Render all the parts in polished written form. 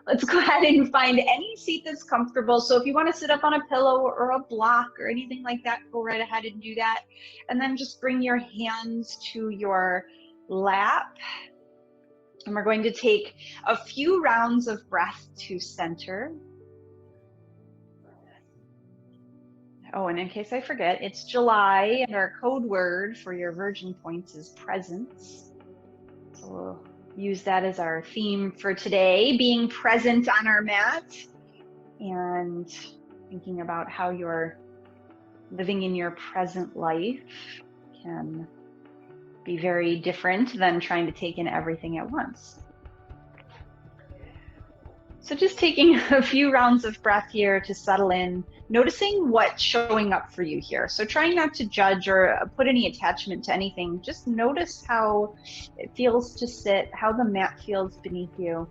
Let's go ahead and find any seat that's comfortable. So if you want to sit up on a pillow or a block or anything like that, go right ahead and do that. And then just bring your hands to your lap. And we're going to take a few rounds of breath to center. Oh, and in case I forget, it's July, and our code word for your virgin points is presence. So we'll use that as our theme for today, being present on our mat and thinking about how you're living in your present life can be very different than trying to take in everything at once. So just taking a few rounds of breath here to settle in, noticing what's showing up for you here. So trying not to judge or put any attachment to anything. Just notice how it feels to sit, how the mat feels beneath you,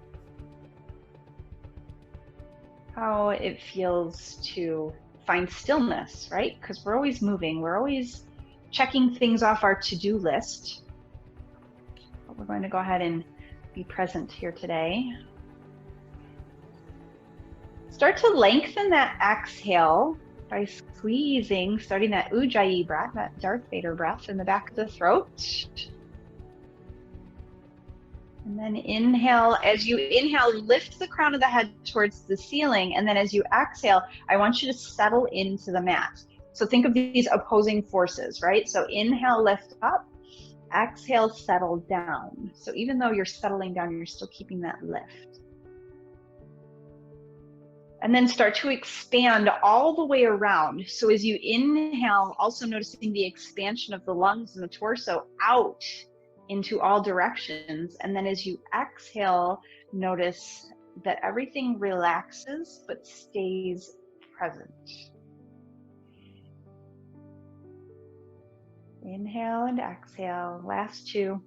how it feels to find stillness, right? Because we're always moving. We're always checking things off our to-do list. But we're going to go ahead and be present here today. Start to lengthen that exhale by squeezing, starting that Ujjayi breath, that Darth Vader breath in the back of the throat. And then inhale. As you inhale, lift the crown of the head towards the ceiling. And then as you exhale, I want you to settle into the mat. So think of these opposing forces, right? So inhale, lift up. Exhale, settle down. So even though you're settling down, you're still keeping that lift. And then start to expand all the way around. So as you inhale, also noticing the expansion of the lungs and the torso out into all directions. And then as you exhale, notice that everything relaxes but stays present. Inhale and exhale, last two.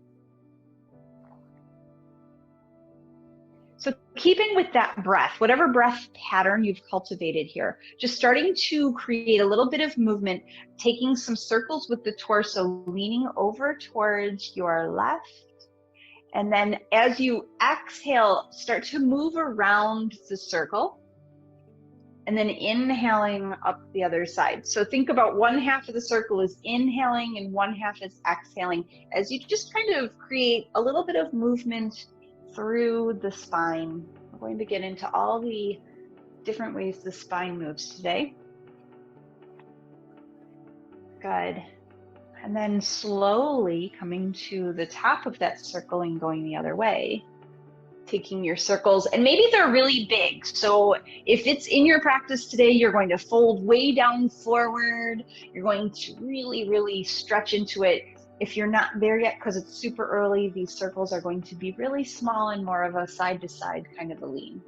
So keeping with that breath, whatever breath pattern you've cultivated here, just starting to create a little bit of movement, taking some circles with the torso, leaning over towards your left. And then as you exhale, start to move around the circle. And then inhaling up the other side. So think about one half of the circle is inhaling and one half is exhaling, as you just kind of create a little bit of movement through the spine. We're going to get into all the different ways the spine moves today. Good. And then slowly coming to the top of that circle and going the other way. Taking your circles, and maybe they're really big. So if it's in your practice today, you're going to fold way down forward. You're going to really, really stretch into it. If you're not there yet, because it's super early, these circles are going to be really small and more of a side-to-side kind of a lean.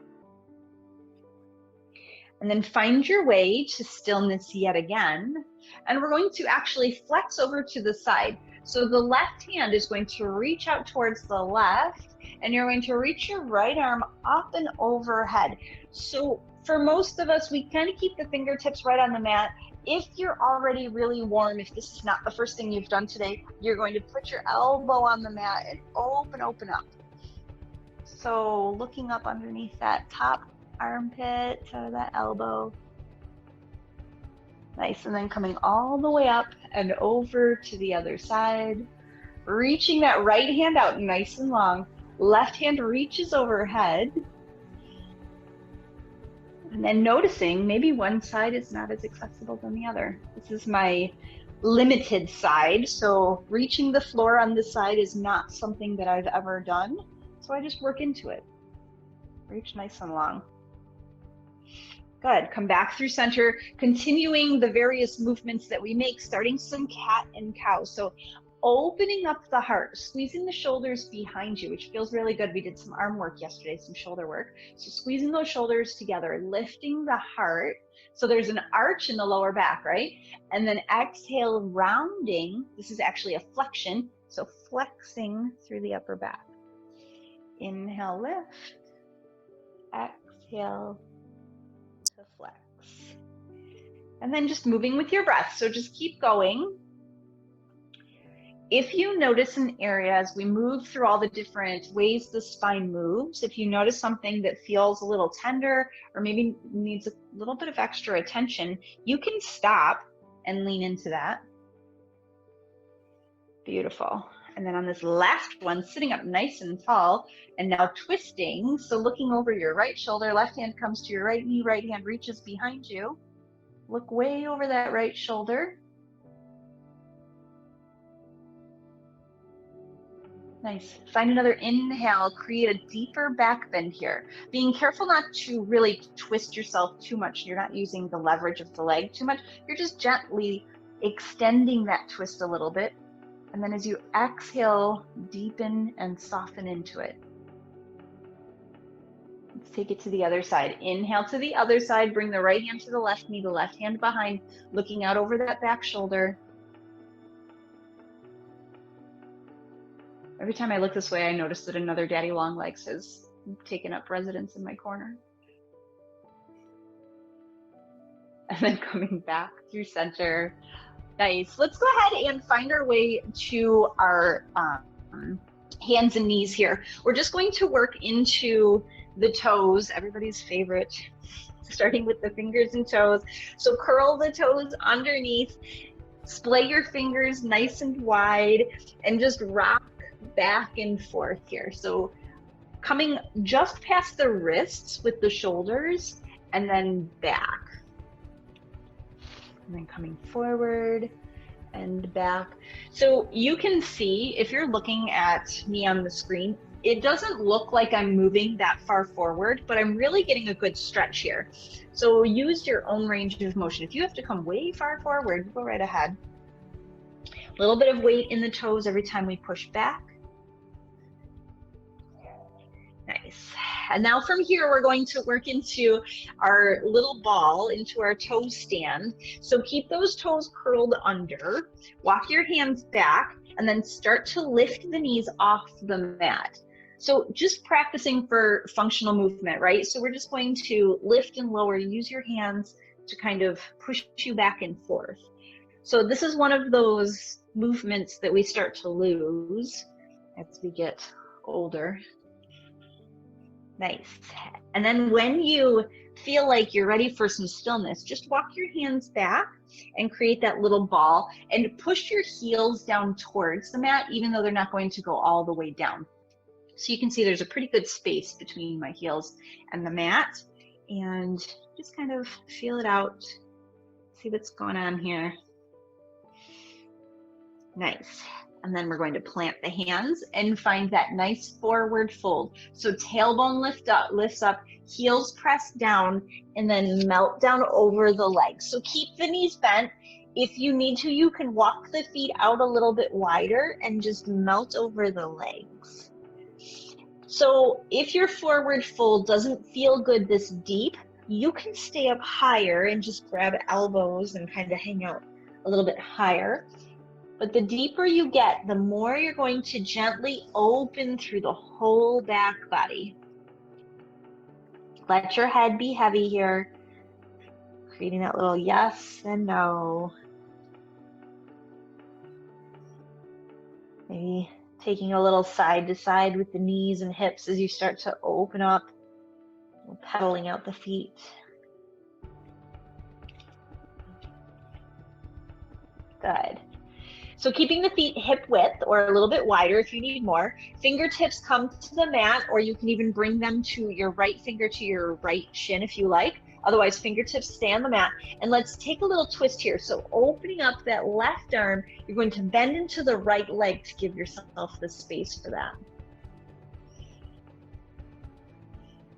And then find your way to stillness yet again. And we're going to actually flex over to the side. So the left hand is going to reach out towards the left, and you're going to reach your right arm up and overhead. So for most of us, we kind of keep the fingertips right on the mat. If you're already really warm, if this is not the first thing you've done today, you're going to put your elbow on the mat and open up. So looking up underneath that top armpit, to that elbow. Nice, and then coming all the way up and over to the other side. Reaching that right hand out nice and long. Left hand reaches overhead. And then noticing maybe one side is not as accessible than the other. This is my limited side, so reaching the floor on this side is not something that I've ever done. So I just work into it. Reach nice and long. Good, come back through center, continuing the various movements that we make, starting some cat and cow. So opening up the heart, squeezing the shoulders behind you, which feels really good. We did some arm work yesterday, some shoulder work. So squeezing those shoulders together, lifting the heart. So there's an arch in the lower back, right? And then exhale, rounding. This is actually a flexion. So flexing through the upper back. Inhale, lift. Exhale to flex. And then just moving with your breath. So just keep going. If you notice an area as we move through all the different ways the spine moves, if you notice something that feels a little tender or maybe needs a little bit of extra attention, you can stop and lean into that. Beautiful. And then on this last one, sitting up nice and tall and now twisting. So looking over your right shoulder, left hand comes to your right knee, right hand reaches behind you. Look way over that right shoulder. Nice. Find another inhale, create a deeper back bend here. Being careful not to really twist yourself too much. You're not using the leverage of the leg too much. You're just gently extending that twist a little bit. And then as you exhale, deepen and soften into it. Let's take it to the other side. Inhale to the other side, bring the right hand to the left knee, the left hand behind, looking out over that back shoulder. Every time I look this way, I notice that another daddy long legs has taken up residence in my corner. And then coming back through center. Nice. Let's go ahead and find our way to our hands and knees here. We're just going to work into the toes, everybody's favorite, starting with the fingers and toes. So curl the toes underneath, splay your fingers nice and wide, and just rock back and forth here. So coming just past the wrists with the shoulders and then back. And then coming forward and back. So you can see, if you're looking at me on the screen, it doesn't look like I'm moving that far forward, but I'm really getting a good stretch here. So use your own range of motion. If you have to come way far forward, go right ahead. A little bit of weight in the toes every time we push back. Nice. And now from here, we're going to work into our little ball, into our toe stand. So keep those toes curled under, walk your hands back, and then start to lift the knees off the mat. So just practicing for functional movement, right? So we're just going to lift and lower, use your hands to kind of push you back and forth. So this is one of those movements that we start to lose as we get older. Nice. And then when you feel like you're ready for some stillness, just walk your hands back and create that little ball and push your heels down towards the mat, even though they're not going to go all the way down. So you can see there's a pretty good space between my heels and the mat, and just kind of feel it out, see what's going on here. Nice. And then we're going to plant the hands and find that nice forward fold. So tailbone lifts up, heels press down, and then melt down over the legs. So keep the knees bent. If you need to, you can walk the feet out a little bit wider and just melt over the legs. So if your forward fold doesn't feel good this deep, you can stay up higher and just grab elbows and kind of hang out a little bit higher. But the deeper you get, the more you're going to gently open through the whole back body. Let your head be heavy here, creating that little yes and no. Maybe taking a little side to side with the knees and hips as you start to open up, pedaling out the feet. Good. So keeping the feet hip width or a little bit wider if you need more. Fingertips come to the mat, or you can even bring them to your right finger to your right shin if you like. Otherwise, fingertips stay on the mat. And let's take a little twist here. So opening up that left arm, you're going to bend into the right leg to give yourself the space for that.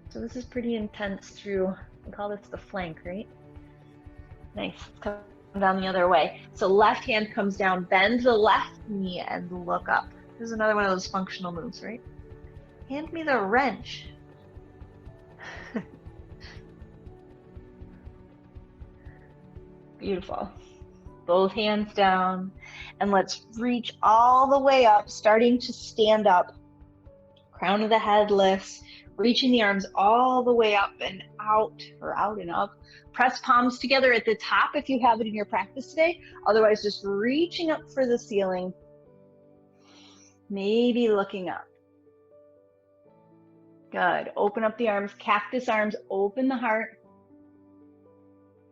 So this is pretty intense through, we call this the flank, right? Nice. Come down the other way. So left hand comes down, bend the left knee and look up. This is another one of those functional moves, right? Hand me the wrench. Beautiful. Both hands down, and let's reach all the way up, starting to stand up. Crown of the head lifts, reaching the arms all the way up and out, or out and up. Press palms together at the top if you have it in your practice today. Otherwise, just reaching up for the ceiling. maybe looking up. Good. Open up the arms, cactus arms, open the heart.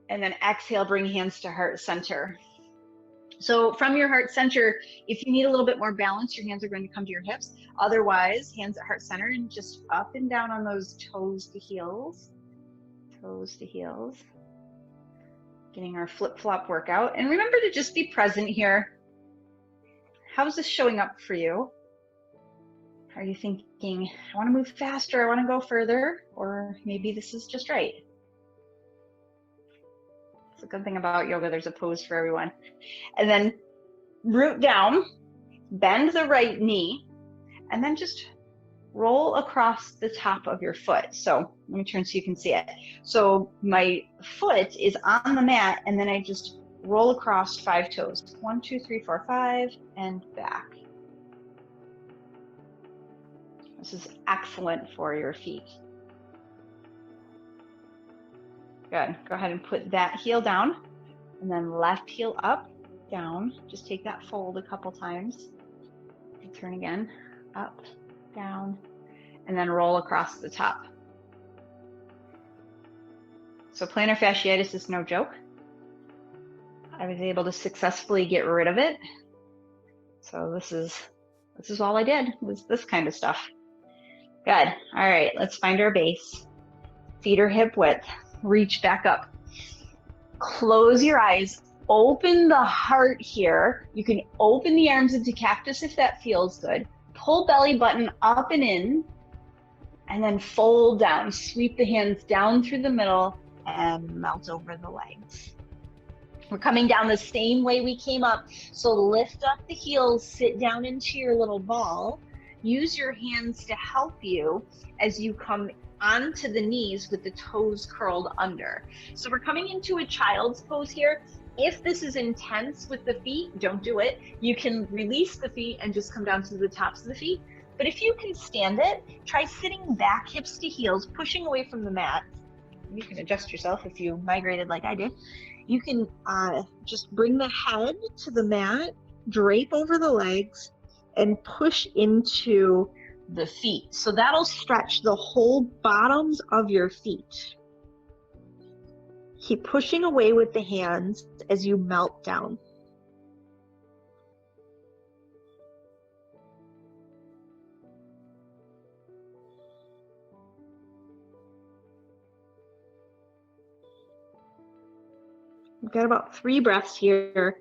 And then exhale, bring hands to heart center. So from your heart center, if you need a little bit more balance, your hands are going to come to your hips. Otherwise, hands at heart center and just up and down on those toes to heels. Toes to heels. Getting our flip-flop workout. And remember to just be present here. How's this showing up for you? Are you thinking, I want to move faster, I want to go further, or maybe this is just right? It's a good thing about yoga, there's a pose for everyone. And then root down, bend the right knee, and then just roll across the top of your foot. So let me turn so you can see it. So my foot is on the mat, and then I just roll across 5 toes. 1, 2, 3, 4, 5, and back. This is excellent for your feet. Good. Go ahead and put that heel down, and then left heel up, down. Just take that fold a couple times. Turn again, up, down, and then roll across the top. So plantar fasciitis is no joke. I was able to successfully get rid of it. So this is all I did, was this kind of stuff. Good. All right, let's find our base. Feet are hip width. Reach back up. Close your eyes. Open the heart here. You can open the arms into cactus if that feels good. Pull belly button up and in, and then fold down. Sweep the hands down through the middle and melt over the legs. We're coming down the same way we came up. So lift up the heels, sit down into your little ball. Use your hands to help you as you come onto the knees with the toes curled under. So we're coming into a child's pose here. If this is intense with the feet, don't do it. You can release the feet and just come down to the tops of the feet. But if you can stand it, try sitting back, hips to heels, pushing away from the mat. You can adjust yourself if you migrated like I did. You can just bring the head to the mat, drape over the legs, and push into the feet. So that'll stretch the whole bottoms of your feet. Keep pushing away with the hands as you melt down. We've got about 3 breaths here.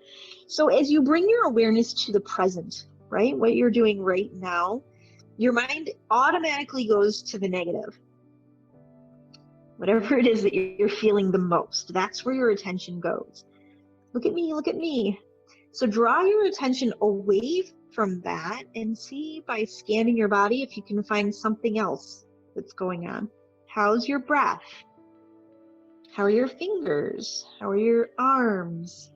So as you bring your awareness to the present, right, what you're doing right now, your mind automatically goes to the negative. Whatever it is that you're feeling the most, that's where your attention goes. Look at me, look at me. So draw your attention away from that and see by scanning your body if you can find something else that's going on. How's your breath? How are your fingers? How are your arms?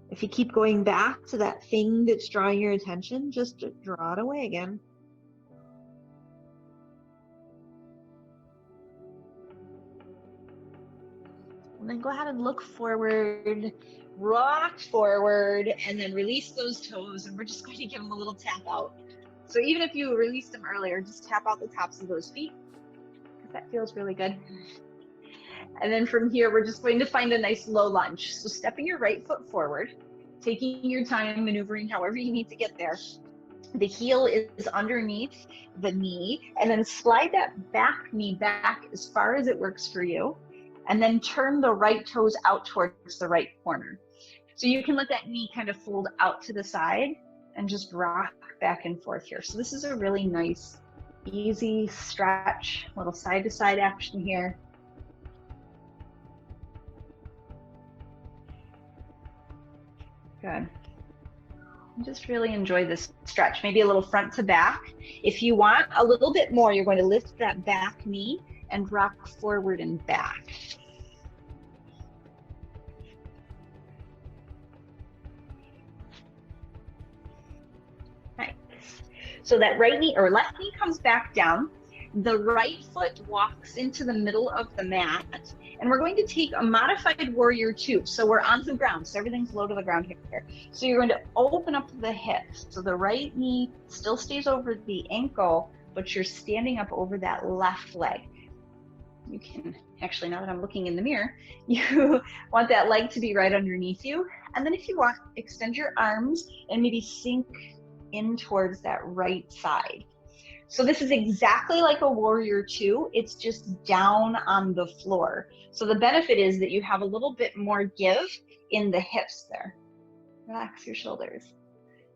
If you keep going back to that thing that's drawing your attention, just draw it away again. And then go ahead and look forward, rock forward, and then release those toes. And we're just going to give them a little tap out. So even if you released them earlier, just tap out the tops of those feet, because that feels really good. And then from here, we're just going to find a nice low lunge. So stepping your right foot forward, taking your time, maneuvering however you need to get there. The heel is underneath the knee, and then slide that back knee back as far as it works for you. And then turn the right toes out towards the right corner. So you can let that knee kind of fold out to the side and just rock back and forth here. So this is a really nice, easy stretch, little side to side action here. Good. Just really enjoy this stretch. Maybe a little front to back. If you want a little bit more, you're going to lift that back knee and rock forward and back. Nice. So that right knee or left knee comes back down. The right foot walks into the middle of the mat, And we're going to take a modified warrior two. So we're on the ground, so everything's low to the ground here. So you're going to open up the hips. So the right knee still stays over the ankle, but you're standing up over that left leg. You can, actually, now that I'm looking in the mirror, you want that leg to be right underneath you. And then if you want, extend your arms and maybe sink in towards that right side. So this is exactly like a warrior two, it's just down on the floor. So the benefit is that you have a little bit more give in the hips there. Relax your shoulders.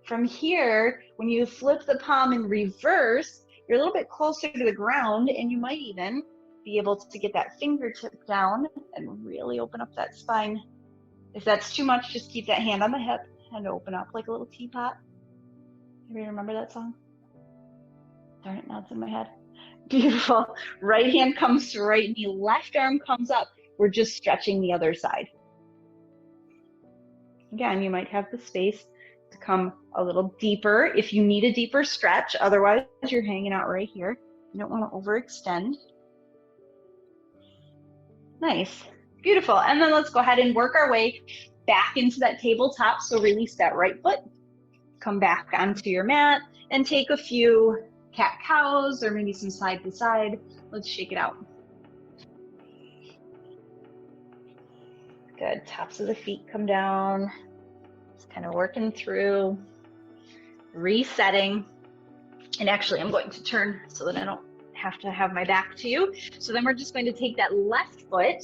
From here, when you flip the palm in reverse, you're a little bit closer to the ground, and you might even be able to get that fingertip down and really open up that spine. If that's too much, just keep that hand on the hip and open up like a little teapot. Everybody remember that song? Darn it, now it's in my head. Beautiful. Right hand comes to right knee, left arm comes up. We're just stretching the other side. Again, you might have the space to come a little deeper if you need a deeper stretch. Otherwise, you're hanging out right here. You don't want to overextend. Nice. Beautiful. And then let's go ahead and work our way back into that tabletop. So release that right foot. Come back onto your mat and take a few cat-cows or maybe some side to side. Let's shake it out. Good. Tops of the feet come down. Just kind of working through, resetting. And actually, I'm going to turn so that I don't have to have my back to you. So then we're just going to take that left foot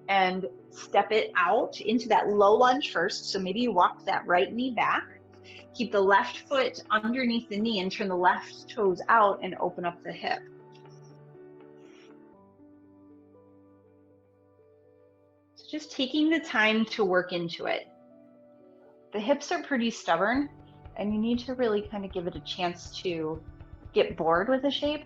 and step it out into that low lunge first. So maybe you walk that right knee back. Keep the left foot underneath the knee and turn the left toes out and open up the hip. So just taking the time to work into it. The hips are pretty stubborn, and you need to really kind of give it a chance to get bored with the shape.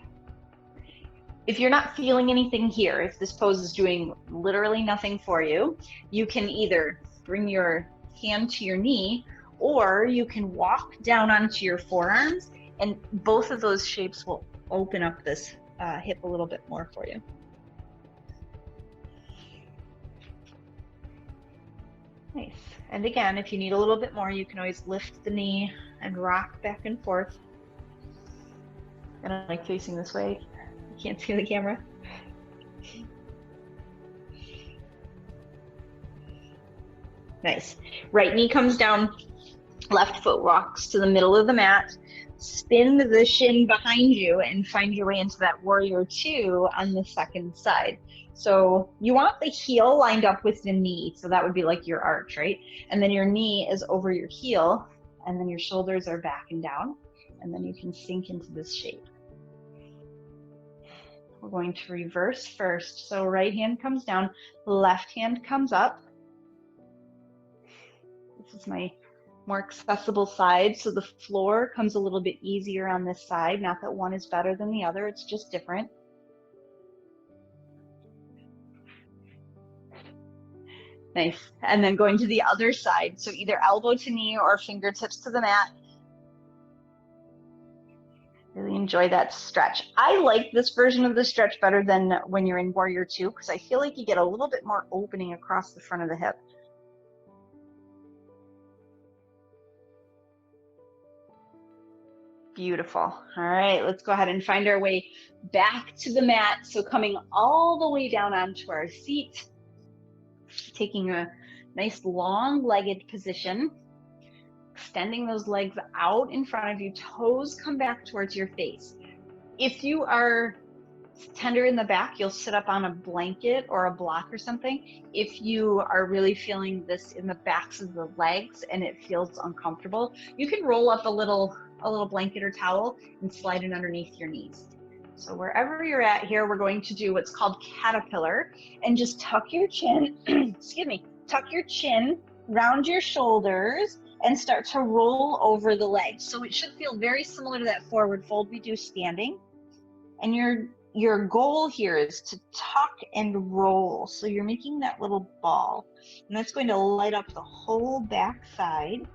If you're not feeling anything here, if this pose is doing literally nothing for you, you can either bring your hand to your knee, or you can walk down onto your forearms, and both of those shapes will open up this hip a little bit more for you. Nice. And again, if you need a little bit more, you can always lift the knee and rock back and forth. And I'm like facing this way. You can't see the camera. Nice. Right knee comes down. Left foot walks to the middle of the mat, spin the shin behind you and find your way into that warrior two on the second side. So you want the heel lined up with the knee. So that would be like your arch, right? And then your knee is over your heel, and then your shoulders are back and down, and then you can sink into this shape. We're going to reverse first. So right hand comes down, left hand comes up. This is my more accessible side, so the floor comes a little bit easier on this side. Not that one is better than the other, it's just different. Nice. And then going to the other side, so either elbow to knee or fingertips to the mat. Really enjoy that stretch. I like this version of the stretch better than when you're in warrior two, because I feel like you get a little bit more opening across the front of the hip. Beautiful. All right, let's go ahead and find our way back to the mat. So coming all the way down onto our seat, taking a nice long-legged position, extending those legs out in front of you, toes come back towards your face. If you are tender in the back, you'll sit up on a blanket or a block or something. If you are really feeling this in the backs of the legs and it feels uncomfortable, you can roll up a little blanket or towel and slide it underneath your knees. So wherever you're at here, we're going to do what's called caterpillar, and just tuck your chin, excuse me, tuck your chin, round your shoulders, and start to roll over the legs. So it should feel very similar to that forward fold we do standing. And your goal here is to tuck and roll. So you're making that little ball, and that's going to light up the whole back side.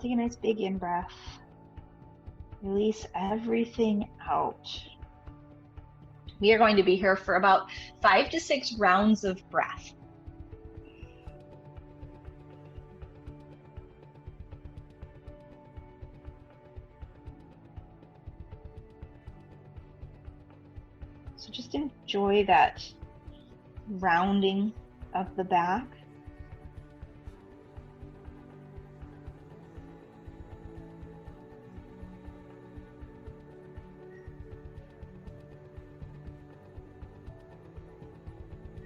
Take a nice big in-breath. Release everything out. We are going to be here for about 5 to 6 rounds of breath. So just enjoy that rounding of the back.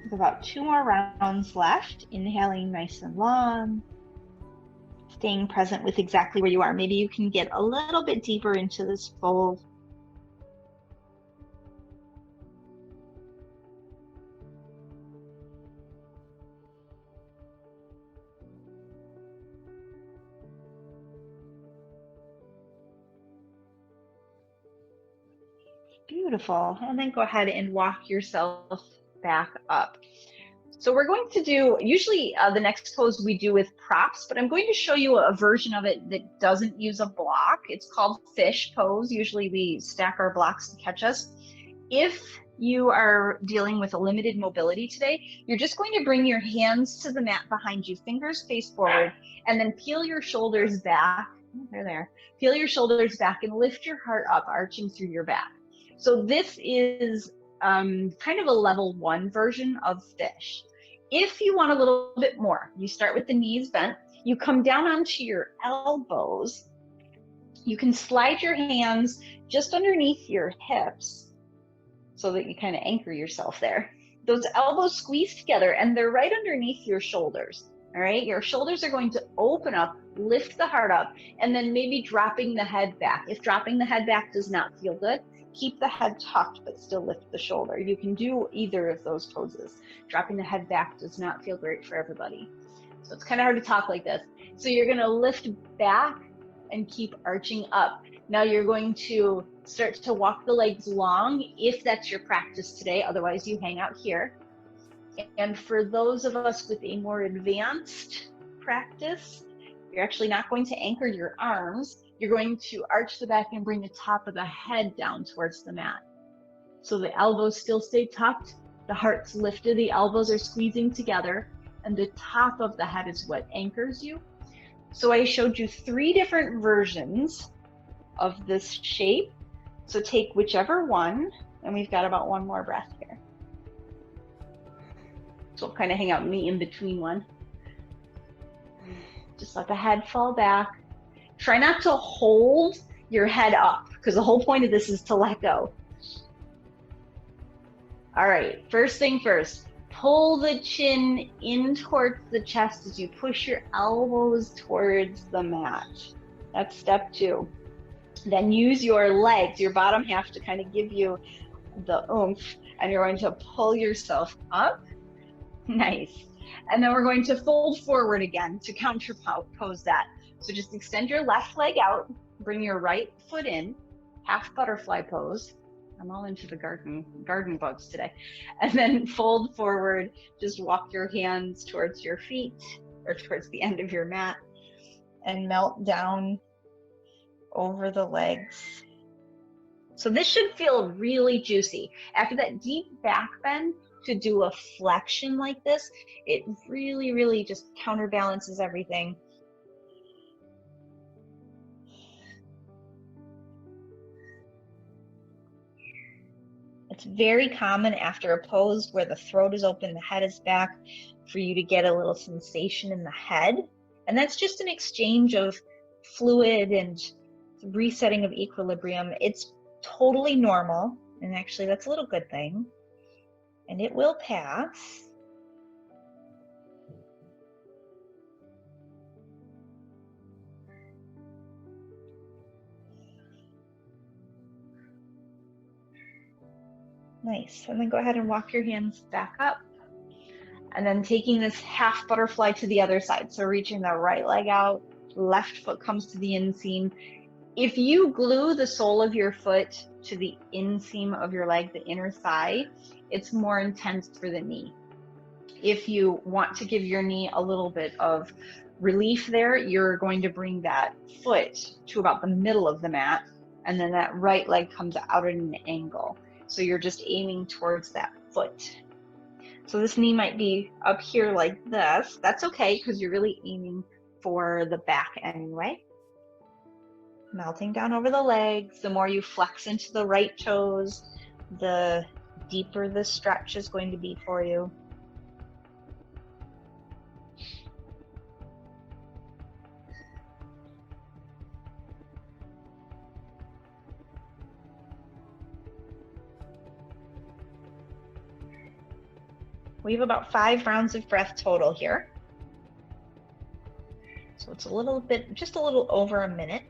With about 2 more rounds left, inhaling nice and long, staying present with exactly where you are. Maybe you can get a little bit deeper into this fold. Beautiful. And then go ahead and walk yourself back up. So we're going to do, usually the next pose we do with props, but I'm going to show you a version of it that doesn't use a block. It's called fish pose. Usually we stack our blocks to catch us. If you are dealing with a limited mobility today, you're just going to bring your hands to the mat behind you, fingers face forward, and then peel your shoulders back. They're there. Peel your shoulders back and lift your heart up, arching through your back. So this is kind of a level 1 version of fish. If you want a little bit more, you start with the knees bent, you come down onto your elbows, you can slide your hands just underneath your hips so that you kind of anchor yourself there. Those elbows squeeze together and they're right underneath your shoulders. All right, your shoulders are going to open up, lift the heart up, and then maybe dropping the head back. If dropping the head back does not feel good, keep the head tucked, but still lift the shoulder. You can do either of those poses. Dropping the head back does not feel great for everybody. So it's kind of hard to talk like this. So you're gonna lift back and keep arching up. Now you're going to start to walk the legs long if that's your practice today, otherwise you hang out here. And for those of us with a more advanced practice, you're actually not going to anchor your arms. You're going to arch the back and bring the top of the head down towards the mat. So the elbows still stay tucked, the heart's lifted, the elbows are squeezing together, and the top of the head is what anchors you. So I showed you 3 different versions of this shape. So take whichever one, and we've got about 1 more breath here. So kind of hang out in the in-between one. Just let the head fall back. Try not to hold your head up, because the whole point of this is to let go. All right, first thing first, pull the chin in towards the chest as you push your elbows towards the mat. That's step 2. Then use your legs, your bottom half, to kind of give you the oomph, and you're going to pull yourself up. Nice. And then we're going to fold forward again to counterpose that. So just extend your left leg out, bring your right foot in, half butterfly pose. I'm all into the garden bugs today. And then fold forward, just walk your hands towards your feet or towards the end of your mat and melt down over the legs. So this should feel really juicy. After that deep back bend, to do a flexion like this, it really, really just counterbalances everything. It's very common after a pose where the throat is open, the head is back, for you to get a little sensation in the head. And that's just an exchange of fluid and resetting of equilibrium. It's totally normal. And actually, that's a little good thing. And it will pass. Nice. And then go ahead and walk your hands back up. And then taking this half butterfly to the other side. So reaching the right leg out, left foot comes to the inseam. If you glue the sole of your foot to the inseam of your leg, the inner thigh, it's more intense for the knee. If you want to give your knee a little bit of relief there, you're going to bring that foot to about the middle of the mat, and then that right leg comes out at an angle. So you're just aiming towards that foot. So this knee might be up here like this. That's okay, because you're really aiming for the back anyway. Melting down over the legs. The more you flex into the right toes, the deeper the stretch is going to be for you. We have about 5 rounds of breath total here. So it's a little bit, just a little over a minute.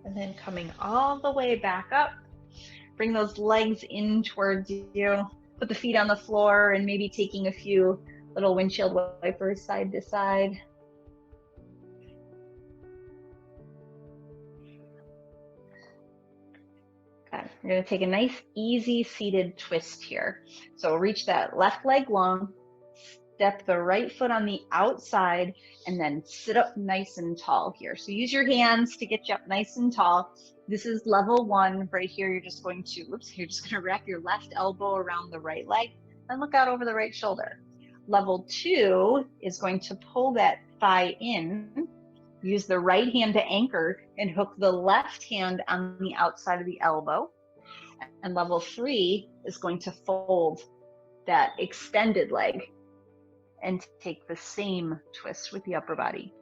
And then coming all the way back up, bring those legs in towards you, put the feet on the floor, and maybe taking a few little windshield wipers side to side. Okay, we're gonna take a nice, easy seated twist here. So reach that left leg long, step the right foot on the outside, and then sit up nice and tall here. So use your hands to get you up nice and tall. This is level 1 right here. You're just going to, you're just gonna wrap your left elbow around the right leg and look out over the right shoulder. Level 2 is going to pull that thigh in, use the right hand to anchor and hook the left hand on the outside of the elbow. And level 3 is going to fold that extended leg and take the same twist with the upper body.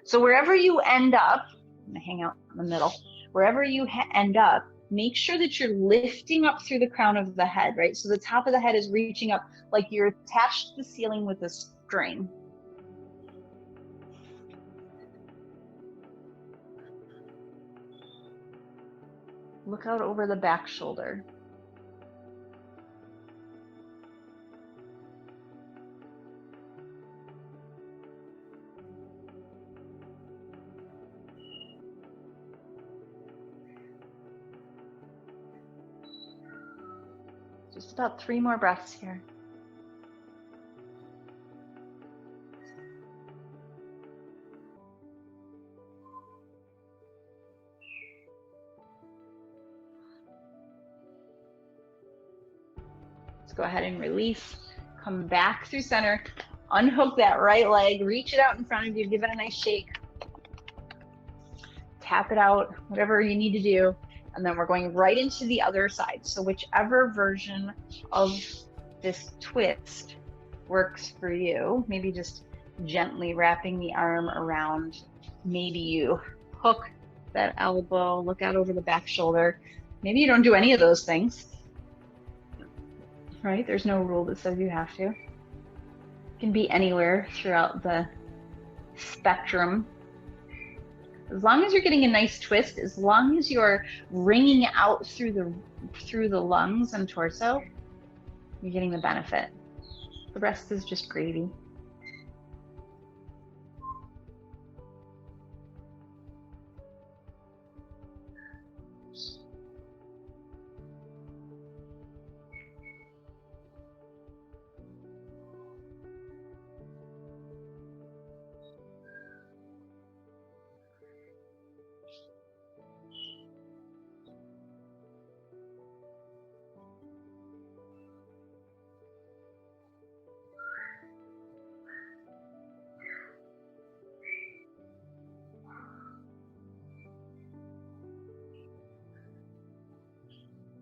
So wherever you end up, I'm gonna hang out in the middle, wherever you end up, make sure that you're lifting up through the crown of the head, right? So the top of the head is reaching up like you're attached to the ceiling with a string. Look out over the back shoulder. Just about 3 more breaths here. Let's go ahead and release. Come back through center. Unhook that right leg. Reach it out in front of you. Give it a nice shake. Tap it out, whatever you need to do. And then we're going right into the other side. So whichever version of this twist works for you, maybe just gently wrapping the arm around. Maybe you hook that elbow, look out over the back shoulder. Maybe you don't do any of those things, right? There's no rule that says you have to. It can be anywhere throughout the spectrum. As long as you're getting a nice twist, as long as you're wringing out through the lungs and torso, you're getting the benefit. The rest is just gravy.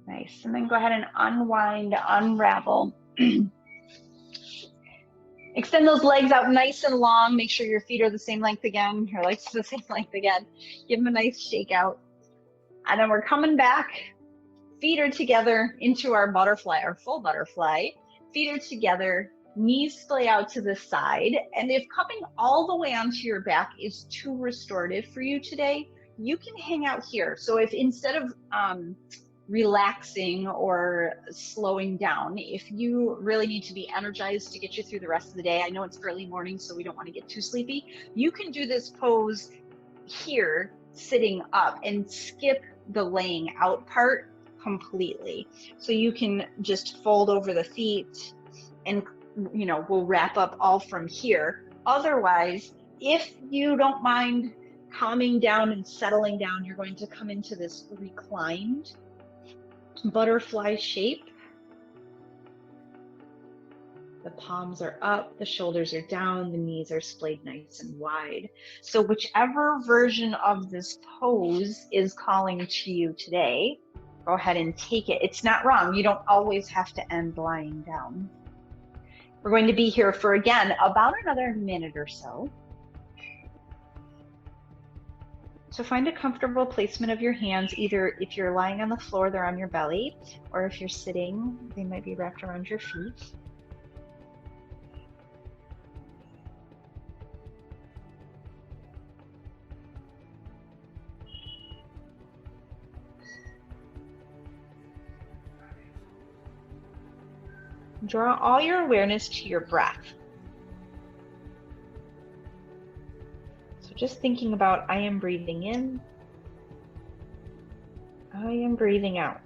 Nice. And then go ahead and unwind, unravel. Extend those legs out nice and long. Make sure your feet are the same length again. Your legs are the same length again. Give them a nice shake out. And then we're coming back. Feet are together into our butterfly, our full butterfly. Feet are together. Knees splay out to the side. And if coming all the way onto your back is too restorative for you today, you can hang out here. So if instead of relaxing or slowing down. If you really need to be energized to get you through the rest of the day, I know it's early morning, so we don't want to get too sleepy. You can do this pose here, sitting up, and skip the laying out part completely. So you can just fold over the feet and, you know, we'll wrap up all from here. Otherwise, if you don't mind calming down and settling down, you're going to come into this reclined butterfly shape. The palms are up, the shoulders are down, the knees are splayed nice and wide. So whichever version of this pose is calling to you today, go ahead and take it. It's not wrong. You don't always have to end lying down. We're going to be here for, again, about another minute or so. So find a comfortable placement of your hands, either if you're lying on the floor, they're on your belly, or if you're sitting, they might be wrapped around your feet. Draw all your awareness to your breath. So just thinking about, I am breathing in, I am breathing out.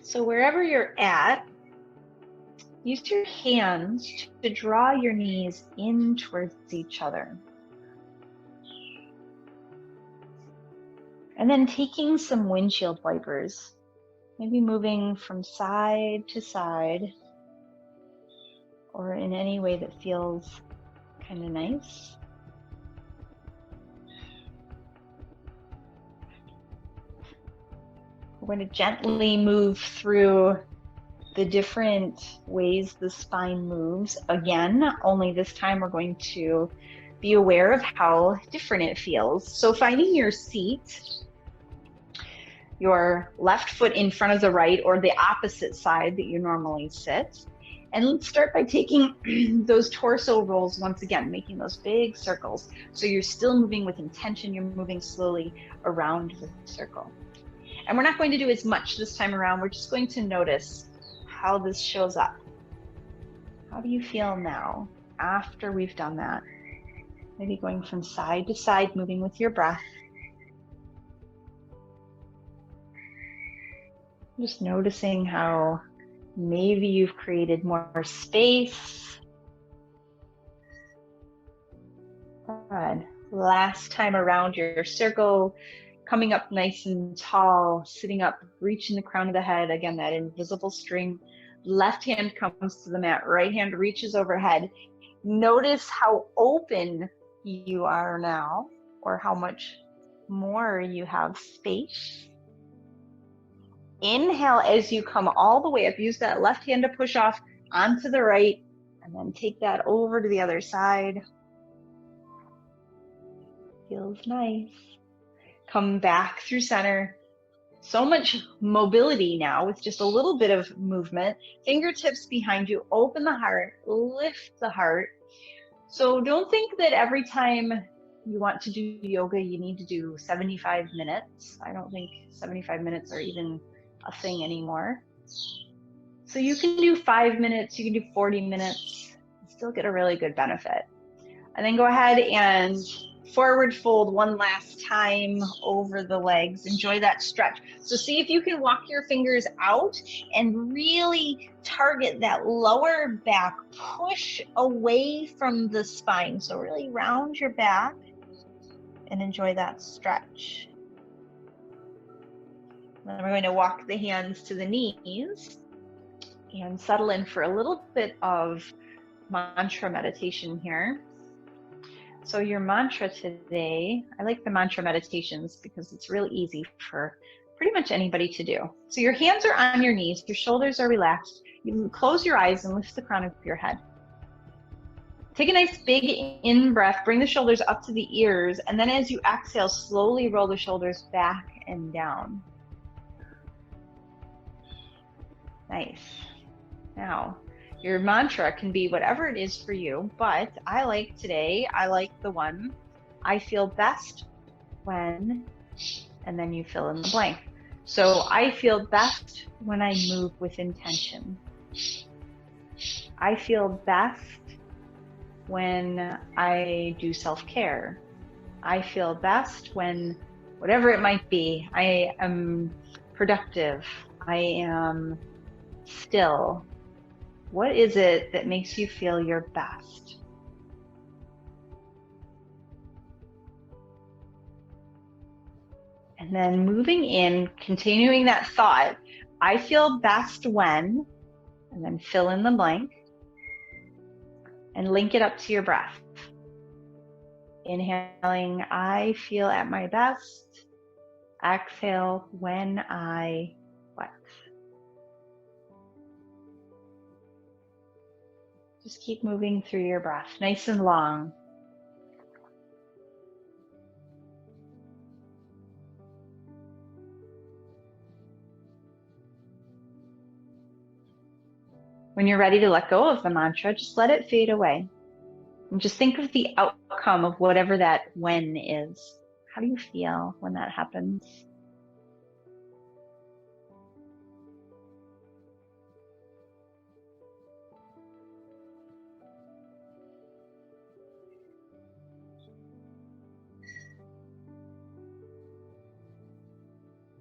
So wherever you're at, use your hands to draw your knees in towards each other. And then taking some windshield wipers, maybe moving from side to side or in any way that feels kind of nice. We're going to gently move through the different ways the spine moves. Again, only this time we're going to be aware of how different it feels. So finding your seat, your left foot in front of the right or the opposite side that you normally sit. And let's start by taking those torso rolls once again, making those big circles. So you're still moving with intention, you're moving slowly around the circle. And we're not going to do as much this time around, we're just going to notice how this shows up. How do you feel now after we've done that? Maybe going from side to side, moving with your breath. Just noticing how maybe you've created more space. Good. Last time around your circle, coming up nice and tall, sitting up, reaching the crown of the head. Again, that invisible string. Left hand comes to the mat, right hand reaches overhead. Notice how open you are now, or how much more you have space. Inhale as you come all the way up. Use that left hand to push off onto the right, and then take that over to the other side. Feels nice. Come back through center. So much mobility now with just a little bit of movement. Fingertips behind you, open the heart, lift the heart. So don't think that every time you want to do yoga, you need to do 75 minutes. I don't think 75 minutes are even a thing anymore. So you can do 5 minutes, you can do 40 minutes, still get a really good benefit. And then go ahead and forward fold one last time over the legs. Enjoy that stretch. So see if you can walk your fingers out and really target that lower back. Push away from the spine. So really round your back and enjoy that stretch. Then we're going to walk the hands to the knees and settle in for a little bit of mantra meditation here. So your mantra today, I like the mantra meditations because it's really easy for pretty much anybody to do. So your hands are on your knees, your shoulders are relaxed. You can close your eyes and lift the crown of your head. Take a nice big in breath, bring the shoulders up to the ears, and then as you exhale, slowly roll the shoulders back and down. Nice. Now, your mantra can be whatever it is for you, but I like the one, I feel best when, and then you fill in the blank. So I feel best when I move with intention. I feel best when I do self-care. I feel best when, whatever it might be, I am productive. I am still. What is it that makes you feel your best? And then moving in, continuing that thought, I feel best when, and then fill in the blank, and link it up to your breath. Inhaling, I feel at my best. Exhale, when I what? Just keep moving through your breath, nice and long. When you're ready to let go of the mantra, just let it fade away. And just think of the outcome of whatever that when is. How do you feel when that happens?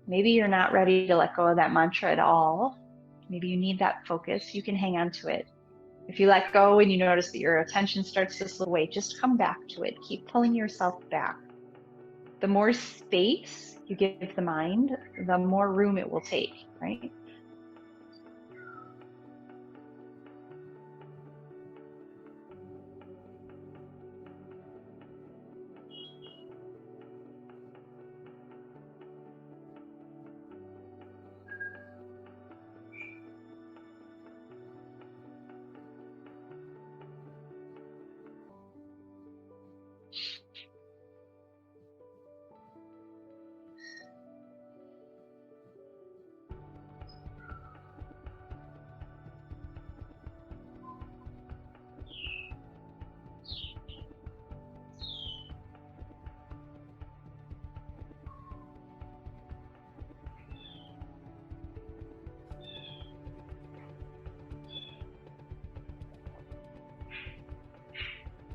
Maybe you're not ready to let go of that mantra at all. Maybe you need that focus. You can hang on to it. If you let go and you notice that your attention starts to slip away, just come back to it. Keep pulling yourself back. The more space you give the mind, the more room it will take, right?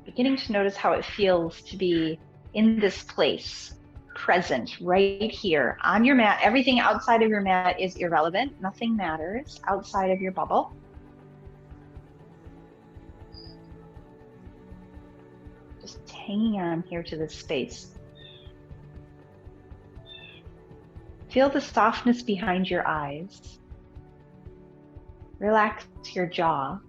Beginning to notice how it feels to be in this place, present, right here on your mat. Everything outside of your mat is irrelevant. Nothing matters outside of your bubble. Just hanging on here to this space. Feel the softness behind your eyes. Relax your jaw.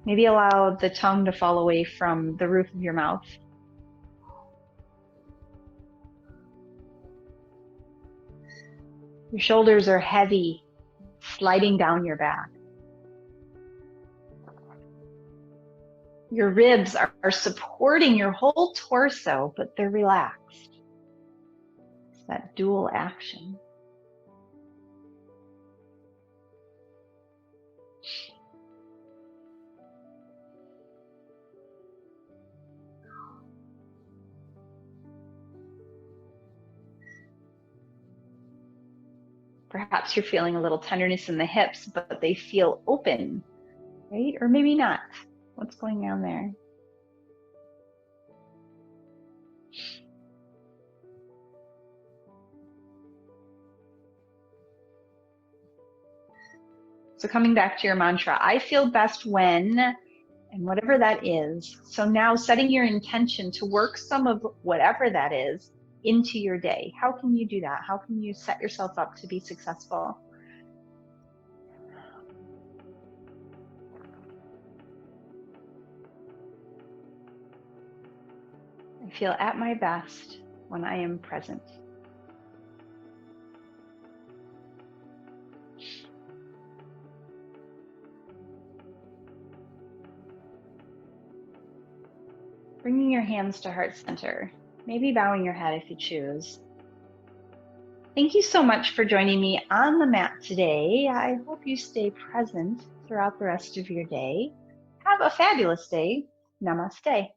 Maybe allow the tongue to fall away from the roof of your mouth. Your shoulders are heavy, sliding down your back. Your ribs are supporting your whole torso, but they're relaxed. It's that dual action. Perhaps you're feeling a little tenderness in the hips, but they feel open, right? Or maybe not. What's going on there? So coming back to your mantra, I feel best when, and whatever that is. So now setting your intention to work some of whatever that is into your day. How can you do that? How can you set yourself up to be successful? I feel at my best when I am present. Bringing your hands to heart center, maybe bowing your head if you choose. Thank you so much for joining me on the mat today. I hope you stay present throughout the rest of your day. Have a fabulous day. Namaste.